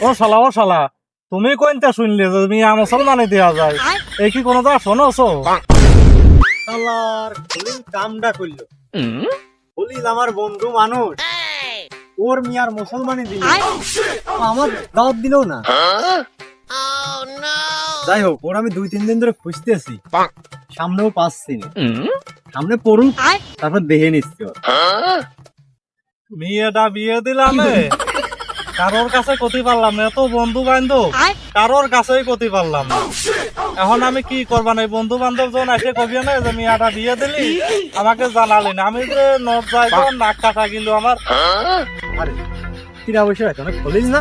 ও শালা তুমি কোনটা শুনলে যে মিয়া মুসলমানে দেওয়া যায়? এই কি কোনো শোনোছো? শালার খলিল কামডা করলো। খলিল আমার বন্ধু মানুষ, ওর মিয়ার মুসলমানি দিল, আমার দাওয়াত দিলেও না। যাই হোক, ওর আমি 2-3 দিন ধরে খুঁজতেছি, সামনেও পাচ্ছি না। সামনে পড়ুক, তারপর দেখে নিচ্ছি ওর। মেয়েটা বিয়ে দিলাম কারোর কাছে কতি পারলাম না, এত বন্ধু বান্ধব কারোর কাছেই কতি পারলাম না। এখন আমি কি করবা না? বন্ধু বান্ধব যখন এসে কবি না যে মেয়েটা বিয়ে দিলি, আমাকে জানালি না। আমি যে নট যাই নাক কাটা গেল আমার। আরে কিরা বসে আছে, অনেক খলিল না,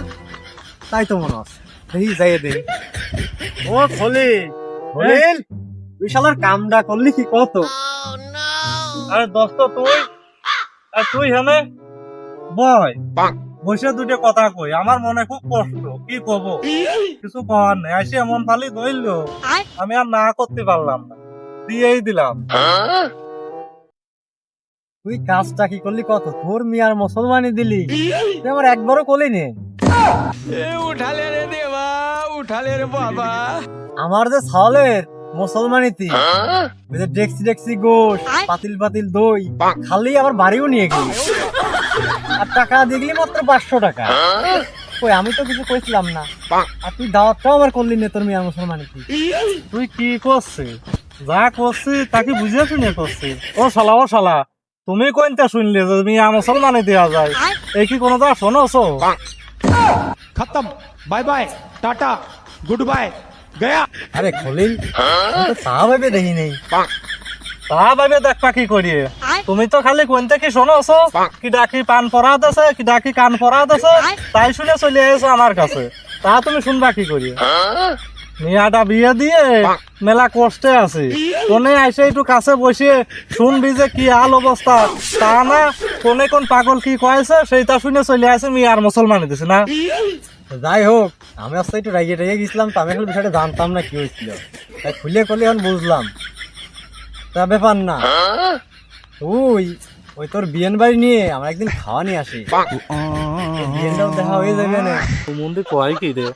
তাই তো মনে আছে। দেখি যাইয়ে দেখি। ও খলিল, খলিল তুই শালার কামডা করলি কি কত? আরে দোস্ত তুই হেনে বয় বসে দুটো কথা কই, আমার মনে খুব কষ্ট, কি কব কিছু করার নেই। এসে এমন ফালি ধরলো, আমি আর না করতে পারলাম না, দিয়েই দিলাম। তুই কাজটা কি করলি কত? তোর মিয়ার মুসলমানি দিলি, তুই আমার একবারও করলি নে। উঠালে রে দেবা, উঠালে রে বাবা। আমার যে ছাওলের মুসলমানিতে ওই যে ডেক্সি ডেক্সি গোশ, পাতিল পাতিল দই খালি আবার বাড়িও নিয়ে গেলি, আর টাকা দিয়ে গেলি মাত্র 500 টাকা। কই আমি তো কিছু কইছিলাম না, আর তুই দাওয়াতটাও আমার করলি না তোর মিয়ার মুসলমানিতে। তুই কি করছিস? যা করছিস তাকে বুঝিয়ে শুনে করছিস। ও শালা তুমি কোনটা শুনলে যে মিয়া মুসলমানে দেওয়া যায়? এই কি কোনো শোনোছো? खत्म, bye bye, tata, good bye, गया। আরে খলিল, আমি তো তা ভেবে দেখি নেই। তা ভাবে দেখবা কি করিয়ে? তুমি তো খালি কোনটা কি শোনোছো, কি ডাকি পান পরাত আছে, কি ডাকি কান পরাত আছে, তাই শুনে চলে এসো আমার কাছে। তা তুমি শুনবা কি করিয়ে? মিয়াটা বিয়ে দিয়ে মেলা কষ্টে আছে, কোনে আইসে একটু কাছে বসে শুনবি যে কি হাল অবস্থা, তা না কোনে কোন পাগল কি কয়েছে সেইটা শুনে চলে আসে মিয়ার মুসলমানি দিছে না। যাই হোক, আমি আজকে একটু রাইগে রেগে গেছিলাম, তো আমি আসলে বিষয়টা জানতাম না কি হয়েছিল, তাই খুলে করলে এখন বুঝলাম। তা ব্যাপার না, ওই তোর বিয়েন বাড়ি নিয়ে আমরা একদিন খাওয়া নিয়ে আসি, বিয়েনটাও দেখা হয়ে যাবে না। মন্দির কয় কি রে?